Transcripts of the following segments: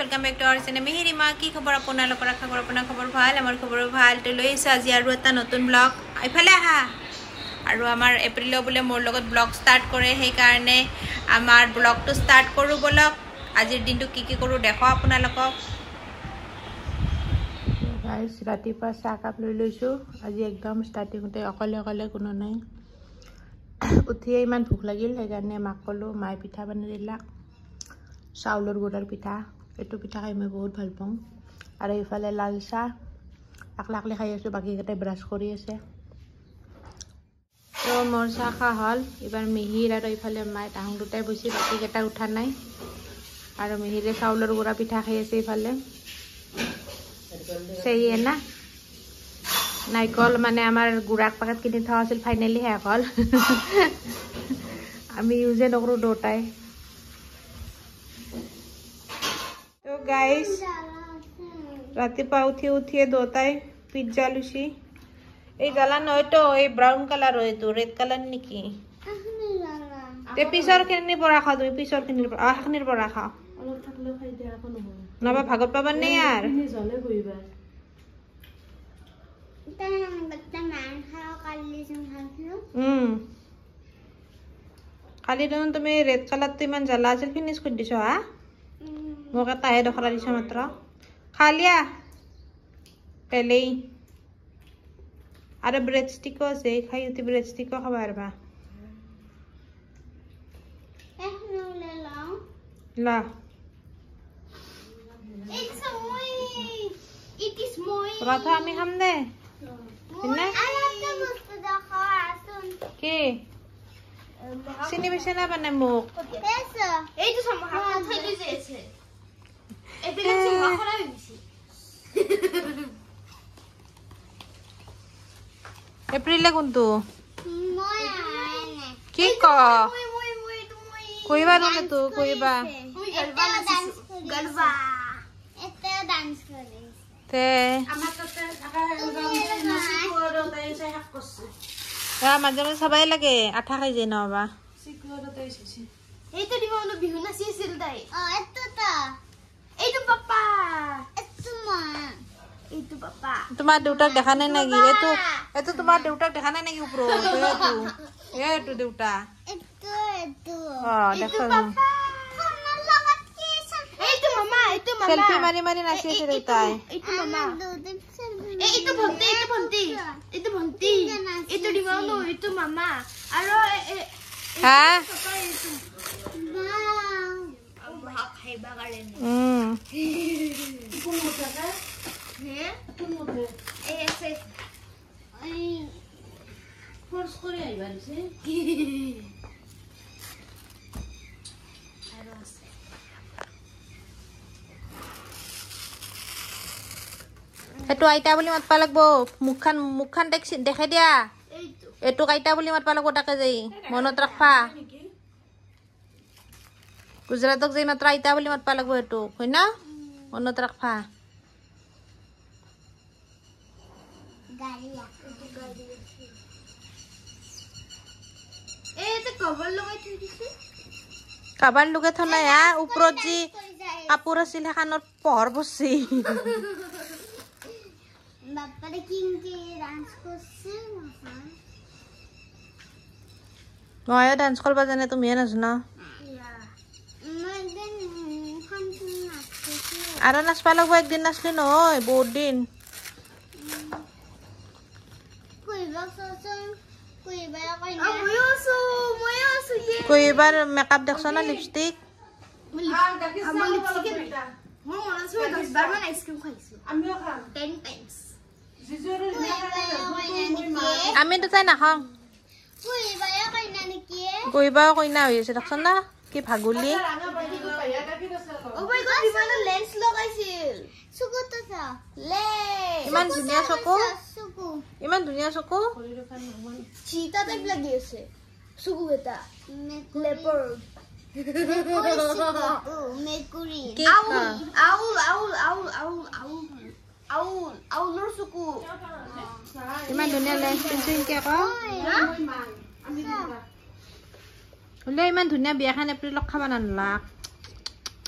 Welcome back to our channel मेहरिमा की खबर আপোনালোকৰ খবৰ আপোনাৰ খবৰ ভাল আমাৰ খবৰ ভাল তো লৈছে আজি আৰু এটা নতুন ব্লগ ইফালে আহা আৰু আমাৰ এপ্ৰিলৰ বলে মোৰ লগত ব্লগ ষ্টাৰ্ট কৰে সেই কাৰণে আমাৰ ব্লগটো ষ্টাৰ্ট কৰো বলক আজিৰ দিনটো কি কি কৰো দেখো আপোনালোকক গাইস ৰাতিপুৱা চাহ কাপ লৈ লৈছো আজি একদম ষ্টাৰ্টিংতে অকলে অকলে কোনো নাই উঠিয়ে ইমান ভোক লাগিল সেই কাৰণে মাক কলো মাই পিঠা বনাই দিলা চাউলৰ গুড়ৰ পিঠা এটো পিঠা খাই মই বহুত ভাল পাওঁ আৰু ইফালে লাল চাহ আকলাকলি খাই আছো বাকি কেইটা ব্ৰাছ কৰি আছে তো মোৰ চাহ খা হল এবাৰ মিহিৰ আৰু ইফালে মাই তাহং দুটাই বসি বাকি কেইটা উঠা নাই আৰু মিহিৰে চাউলৰ গুড়া পিঠা খাই আছে ইফালে सही है ना नाइकल माने आमार गुड़ाक पाकत किनि था আছিল फाइनली है कल आमी यूजे नकरो दोटाय तो गाइस रातिपा उठी उठिए दोताय पिज्जा लुसी ए जाला नय तो ए ब्राउन कलर होय तो रेड कलर निकी ते पिसर किनि परा खा तुई पिसर किनि आखनिर परा खा অলপ থাকলে খাই দে এখন নহয় নবা ভাগত পাবান নে यार কিনি জলে কইবা এটা বাচ্চা মান খাও কালি সম খাও কালি দন তুমি রেড কালার তো ইমান জ্বালা আছিল ফিনিশ কৰি দিছো হা মোক এটা হে দখৰা দিছ মাত্ৰ খা লিয়া পেলেই আৰু ব্ৰেড ষ্টিক আছে খাই উঠি ব্ৰেড ষ্টিক খাবা আরবা নহলে লাও লা It's mine. It is mine. Rata ami hamne. Inna? I have to go to the house. Ke? Sini bisana bana muk. Yes. Ei tu sama hata thai diyeche. E bilang sama khara bisi. April la kuntu. Moi. Ki ko? Moi tu moi. Koi ba dole tu koi ba? Galva. Ete dance करे ते আমাৰ তাতে আকা সিকোৰ তাই চাই হাক কৰছে আ মাজে মাজে সবাই লাগে আঠা খাই যায় নবা সিকোৰ তাই চাইছে এইটো দিবা ন বিহু নাচি আছিল তাই এতটা এইটো পাপা এইটো পাপা তোমাৰ দেউতাক দেখা নাই নেকি এটো তোমাৰ দেউতাক দেখা নাই নেকি ওপৰ এটো দেউতা এটো দেখো পাপা सेल्फी मारी मारी नाची से रहता है itu mama itu bonti itu di mana itu mama aro ha wow hai bagalen pun hoda hai pun hoda ऐसे फोर्स करे आई बारी से এটো আইতা বুলি মাতপা লাগবো মুখখান দেখাই দিয়া এটো আইতা বুলি মাতপা লাগবো তাকে যাই মনত ৰাখবা গুজৰাটক যাই মাত্ৰ আইতা বুলি মাতপা লাগবো এটো হয় না মনত ৰাখবা গাড়িয়া এতে কভাৰ লগাই থৈ দিছে কভাৰ লগাই থনা ইয়া ওপৰত যি কাপোৰ আছিল হেখানৰ পহৰ বসি বাবা কিংকে ডান্স করছে মই ডান্স করবা জানে তুমি নাচ না আর নাচবা লাগবো একদিন নাচলে নহয় বহুত দিন কইবার মেকআপ দেখছ না লিপস্টিক আমার লিপস্টিক মই মন আছে 10 বার মান আইসক্রিম খাইছো আমিও খাম 10 টাইমস আমি তো চাই নাখাওঁ কইবা কইনা হৈ আছে দেখছ না কি ভাগুলি ইমান ধুনীয়া চকু ইমান ধুনীয়া চকু চিতা টাইপ লাগি আছে চকু এটা লেপাৰ্ড মেকুৰী আউলৰ চকু ইমান ধুনীয়া লাগিছে কি আকৌ হলে ইমান ধুনীয়া বিয়াখান এপ্ৰিলত খাবা নালাগ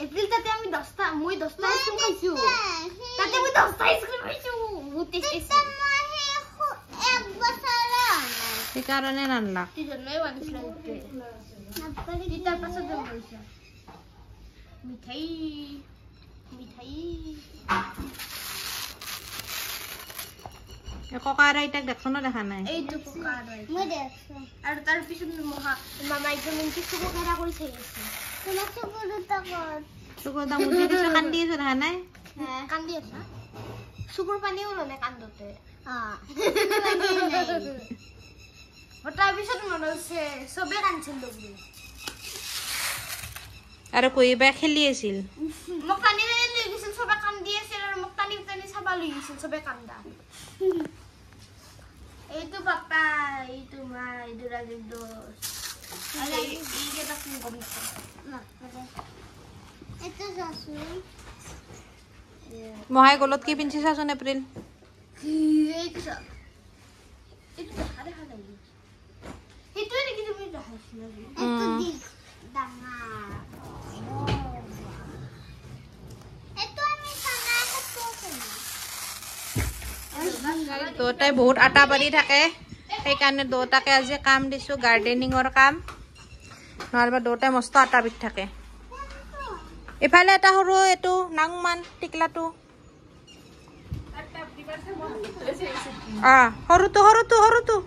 এপ্রিল তাতে আমি 10টা মই 10টা আইসক্রিম খাইছো তাতে মই 10টা আইসক্রিম খাইছো বহুত টেস্টি এক বছর এই কারণে রান্না কি জন্যই বানিয়েছিল এটার পাশে দেব পয়সা মিঠাই মিঠাই ককারা এটা দেখছো না দেখা নাই এই তো ককারা মই দেখছো আর তার পিছন মহা মামা একদম কি ককারা করে ছেড়েছে তোমার সুপুরটা কর সুপুরটা মুজি দিছো কান্দি আছে দেখা নাই হ্যাঁ কান্দি আছে সুপুর পানিও লনে কান্দতে হ্যাঁ ওটার পিছন মনে হচ্ছে সবে কানছিল লোক আরে কইবা খেলি আছিল মোক টানি টানি লৈ গৈছিল সবে কান্দি আছিল আৰু মোক টানি টানি চাবা লৈ গৈছিল সবে কান্দা এইটো পাপা এইটো মা এইটো ৰাজীৱ দোষ আরে এই কেটা কোন কম না এটা যাসু মহাই গলত কি পিনছি সাজন এপ্রিল এইটা এটা হারে হারে এইটো নেকি তুমি দেখাইছিল এইটো দি ডাঙা দুটাই বহুত আটা বাঢ়ি থাকে সেইকাৰণে দুটাকে আজি কাম দিছো গাৰ্ডেনিঙৰ কাম নহ'লে দুটাই মস্ত আটা বিধ থাকে ইফালে এটা সৰু এইটো নাংমান টিকলাটো সৰুটো সৰুটো সৰুটো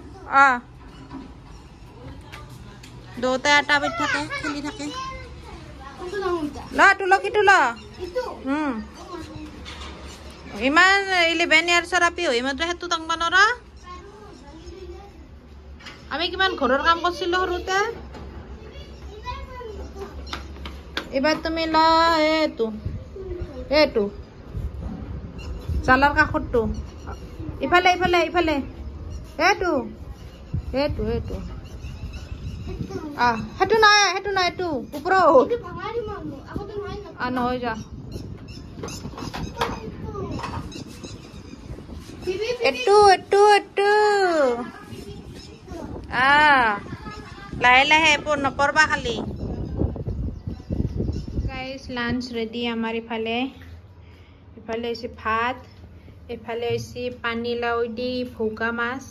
দুটাই আটা বিধ থাকে খেলি থাকে ল তুলসীটো ল ইমান 11 ইয়াৰ্ছৰ আপি হৈ মাত্ৰ সেইটো টাংবা নৰা আমি কিমান ঘৰৰ কাম কৰিছিলো সৰুতে এবাৰ তুমি ল এইটো জালাৰ কাষৰটো ইফালে ইফালে ইফালে এইটো এইটো এইটো সেইটো নাই এইটো ওপৰত নহয় যা এটু এটু এটু লাহে লাহে নপৰবা খালি গাইস লাঞ্চ ৰেডি আমাৰ ইফালে হৈছে ভাত ইফালে হৈছে পানীলাও দি ভৌকা মাছ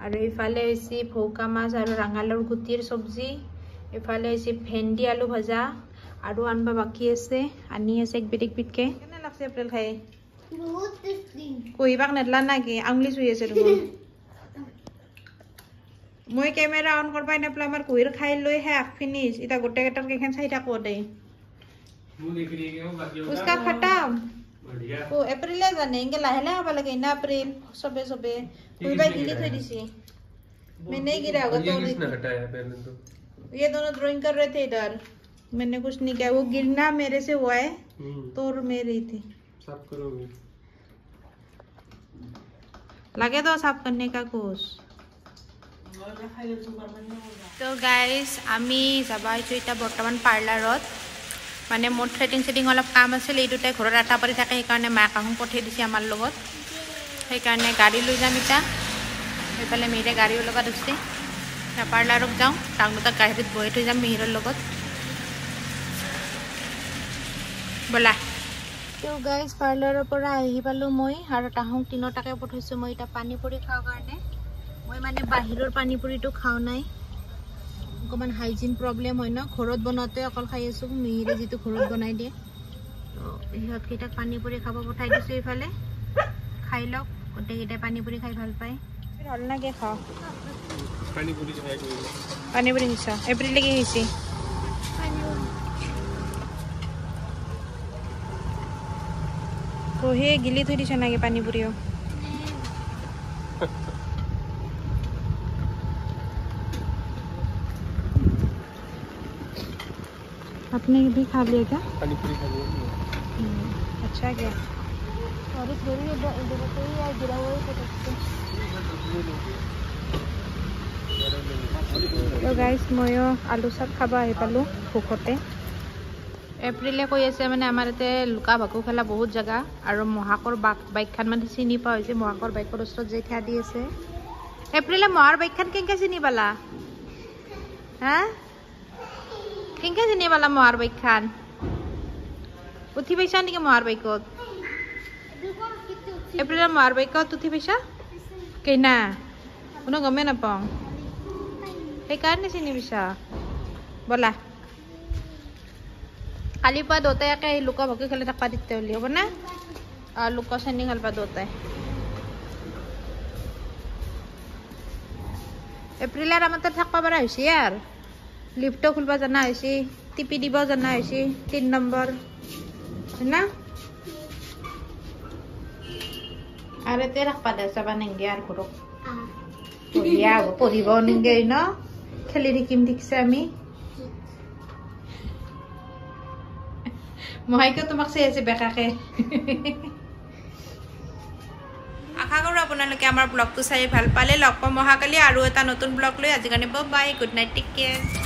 আৰু ইফালে হৈছে ভৌকা মাছ আৰু ৰাঙালাওৰ গুটিৰ চব্জি ইফালে হৈছে ভেন্দি আলু ভাজা আৰু আনবা বাকি আছে আনি আছে এক বিটকে কেনে লাগছে এপ্ৰিল খাই বহুত টেস্টি কইবাক নেদলা নাকি আঙুলি চুই আছে তুমি মই ক্যামেৰা অন কৰবাই নাপলা আমাৰ কইৰ খাই লৈ হে আখ ফিনিশ ইটা গোটে কেটাৰ কেখান চাই থাকো দে মু দেখ रही है बाकी होगा उसका खत्म बढ़िया ओ अप्रैल जाने इनके लाहे हवा लगे ना अप्रैल सबे सबे कइबा गिली थई दिसी मैं नहीं गिरा होगा तो किसने हटाया पहले तो ये दोनों ड्राइंग कर रहे थे इधर मैंने कुछ नहीं किया वो गिरना मेरे से हुआ है तोड़ मेरी थी साफ करोगे लगे तो साफ करने का कोर्स तो गाइस आमी जाबा आइছো এটা বৰ্তমান পাৰ্লাৰত মানে মোৰ থ্ৰেডিং সেটিং অলপ কাম আছিল এই দুটাই ঘৰত আটা পাৰি থাকে সেইকাৰণে মাক আহং পঠাই দিছে আমাৰ লগত সেইকাৰণে গাড়ী লৈ যাম ইটা এইফালে মেৰে গাড়ী লগত আছে পাৰ্লাৰত যাওঁ টাউনত গাড়ীত বহি থৈ যাম মেহৰৰ লগত বলা তো গাইস পাৰ্লাৰৰ পৰা আহি পালো মই আৰু তাহং তিনটাকে পঠাইছো মই এটা পানী পুৰি খাও কাৰণে মই মানে বাহিৰৰ পানী পুৰিটো খাও নাই অকমান হাইজিন প্ৰবলেম হয় ন ঘৰত বনাতে অকল খাই আছো মিহিৰে যেটো ঘৰত বনাই দিয়ে তো ইহত কেইটা পানী পুৰি খাব পঠাই দিছো ইফালে খাই লওক গোটে কেইটা পানী পুৰি খাই ভাল পায় হল না কে খাও পানী পুৰি খাই কৰিলো পানী পুৰি হিসা এপ্ৰিল লাগি হিসি तो हे गिली थोड़ी छना के पानी पूरी हो आपने भी खा लिया क्या पानी पूरी खा लिया अच्छा क्या और इस थोड़ी इधर कोई या गिरा हुआ है तो गाइस मयो आलू साग खाबा आहि पालो भूखते एप्रिले কৈ আছে মানে আমাৰ এতে লুকা ভাকু খেলা বহুত জায়গা আৰু মহাকৰ বাইকখান মানে চিনি পা হৈছে মহাকৰ বাইকৰ ওচৰত যে থা দি আছে এপ্ৰিলে মহাৰ বাইকখান কেনকে চিনি পালা হা কেনকে চিনি পালা মহাৰ বাইকখান উঠি পাইছা নেকি মহাৰ বাইকত এপ্ৰিলৰ মহাৰ বাইকত উঠি পাইছা কেইনা কোনো গমেই নাপাওঁ সেইকাৰণে চিনি পাইছা ব'লা কালিৰ পৰা দুটাই একে লুকা ভাকি খেলি থাকবা দিতে বুলি হ'ব না লুকা চেনি খেলবা দুটাই এপ্ৰিলৰ আমাৰ তাত থাকবা পৰা হৈছে আৰু লিফ্টটো খুলবা জানা হৈছে টিপি দিব জানা হৈছে 3 নম্বৰ না আৰু তে ৰাখবা দে চাবা নেংগে আৰু ঘৰক পঢ়িব নেংগে ন খেলি থাকিম ঠিকছে আমি মহাইকে তোমাক চাই আছে বেকাকে আশা কৰোঁ আপোনালোকে আমাৰ ব্লগটো চাই ভাল পালে লগ পাম অহাকালি আৰু এটা নতুন ব্লগ লৈ আজি কাৰণে bye good night take care